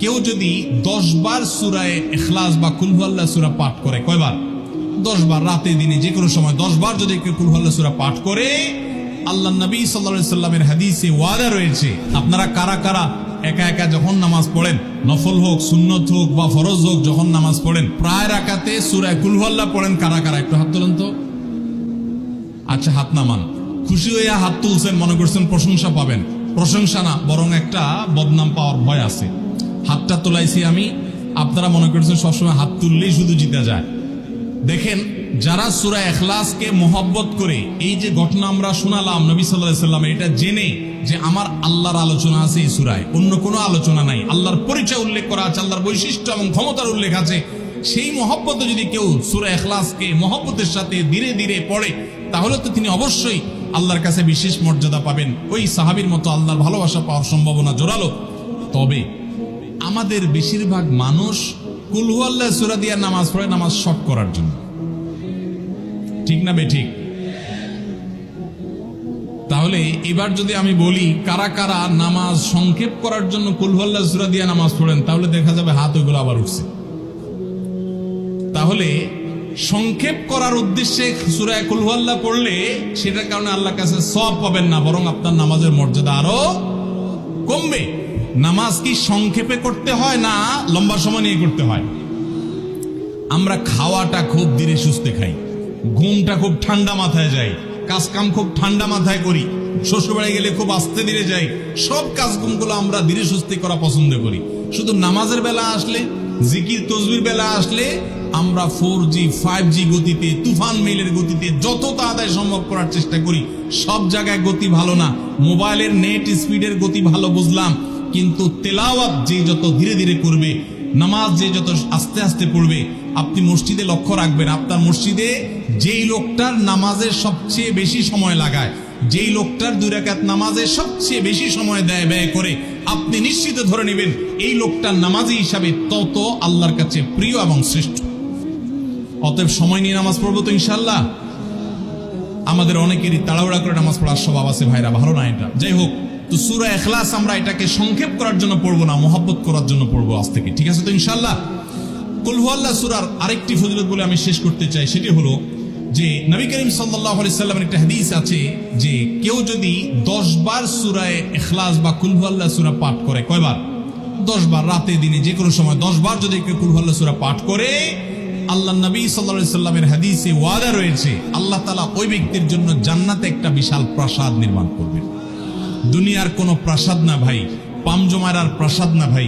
কেউ যদি 10 বার সূরা ইখলাস বা কুল হুয়াল্লাহ সূরা পাঠ করে, কয়বার? 10 বার, রাতে দিনে যে কোনো সময় 10 বার যদি কেউ কুল হুয়াল্লাহ সূরা পাঠ করে, আল্লাহর নবী সাল্লাল্লাহু আলাইহি সাল্লামের হাদিসে ওয়াদা রয়েছে, আপনারা কারা কারা একা একা যখন নামাজ পড়েন, নফল হোক, সুন্নত হোক বা ফরজ হোক, যখন নামাজ পড়েন প্রায় রাকাতে সূরা কুল হুয়াল্লাহ পড়েন কারা কারা? একটু হাত তোলেন তো। আচ্ছা, হাত নামান। খুশি হয়ে হাত তুলছেন, মনে করছেন প্রশংসা পাবেন। প্রশংসা না, বরং একটা বদনাম পাওয়ার ভয় আছে। হাতটা তোলাইছি আমি, আপনারা মনে করছেন সবসময় হাত তুললেই শুধু জিতে যায়। দেখেন, যারা সূরা ইখলাসকে মহব্বত করে, এই যে ঘটনা আমরা শোনালাম নবী সাল্লাল্লাহু আলাইহি সাল্লাম, এটা জেনে যে আমার আল্লাহর আলোচনা আছে এই সূরায়, অন্য কোনো আলোচনা নাই, আল্লাহর পরিচয় উল্লেখ করা আছে, আল্লাহর বৈশিষ্ট্য এবং ক্ষমতার উল্লেখ আছে, সেই মহব্বতে যদি কেউ সূরা ইখলাসকে মহব্বতের সাথে ধীরে ধীরে পড়ে, তাহলে তো তিনি অবশ্যই আল্লাহর কাছে বিশেষ মর্যাদা পাবেন। ওই সাহাবীর মতো আল্লাহর ভালোবাসা পাওয়ার সম্ভাবনা জোরালো। তবে আমাদের বেশিরভাগ মানুষ কুল হুয়াল্লাহ সূরা দিয়ে নামাজ পড়ে নামাজ শর্ট করার জন্য। ঠিক না বেঠিক? তাহলে এবার যদি আমি বলি কারা কারা নামাজ সংক্ষেপ করার জন্য কুল হুয়াল্লাহ সূরা দিয়ে নামাজ পড়েন, তাহলে দেখা যাবে হাত ওইগুলো আবার উঠছে। তাহলে সংক্ষেপ করার উদ্দেশ্যে সূরা কুল হুয়াল্লাহ পড়লে সেটার কারণে আল্লাহর কাছে সওয়াব পাবেন না, বরং আপনার নামাজের মর্যাদা আরো কমবে। নামাজ কি সংক্ষেপে করতে হয় না লম্বা সময় নিয়ে করতে হয়? আমরা খাওয়াটা খুব ধীরে সুস্থে খাই, ঘুমটা খুব ঠান্ডা মাথায় যায়, কাজ কাম খুব ঠান্ডা মাথায় করি, শ্বশুরবাড়ি গেলে খুব আস্তে ধীরে যাই, সব কাজগুলো আমরা ধীরে সুস্থে করা পছন্দ করি। শুধু নামাজের বেলা আসলে, জিকির তসবির বেলা আসলে আমরা 4G 5G গতিতে, তুফান মেলের গতিতে যত তাড়াতাড়ি সম্ভব করার চেষ্টা করি। সব জায়গায় গতি ভালো না, মোবাইলের নেট স্পিডের গতি ভালো বুঝলাম, কিন্তু তেলাওয়াত যে যত ধীরে ধীরে করবে, নামাজ যে যত আস্তে আস্তে পড়বে, আপনি মসজিদে লক্ষ্য রাখবেন, আপনার মসজিদে যেই লোকটার নামাজের সবচেয়ে বেশি সময় লাগায়, যেই লোকটার 2 রাকাত নামাজে সবচেয়ে বেশি সময় ব্যয় করে, আপনি নিশ্চিত ধরে নেবেন এই লোকটার নামাজি হিসাবে তত আল্লাহর কাছে প্রিয় এবং শ্রেষ্ঠ। অতএব সময় নিয়ে নামাজ পড়বো তো ইনশাআল্লাহ। আমাদের অনেকেরই তাড়াহুড়া করে নামাজ পড়ার স্বভাব আছে ভাইরা, ভালো না এটা। যাই হোক, তো সূরা ইখলাস আমরা এটাকে সংক্ষেপ করার জন্য পড়বো না, মহব্বত করার জন্য পড়বো আজ থেকে, ঠিক আছে তো ইনশাআল্লাহ। কুল হুয়াল্লাহ সূরার আরেকটি ফজিলত বলে আমি শেষ করতে চাই, সেটি হলো যে নবী করিম সাল্লাল্লাহু আলাইহি সাল্লামের একটা হাদিস আছে যে কেউ যদি 10 বার সূরা ইখলাস বা কুল হুয়াল্লাহ সূরা পাঠ করে, কয়বার? 10 বার, রাতে দিনে যে কোনো সময় 10 বার যদি কেউ কুল হুয়াল্লাহ সূরা পাঠ করে, আল্লাহর নবী সাল্লাল্লাহু আলাইহি সাল্লামের হাদিসে ওয়াদা রয়েছে, আল্লাহ তাআলা ওই ব্যক্তির জন্য জান্নাতে একটা বিশাল প্রাসাদ নির্মাণ করবেন। দুনিয়ার কোনো প্রাসাদ না ভাই, পামজমারার প্রাসাদ না ভাই।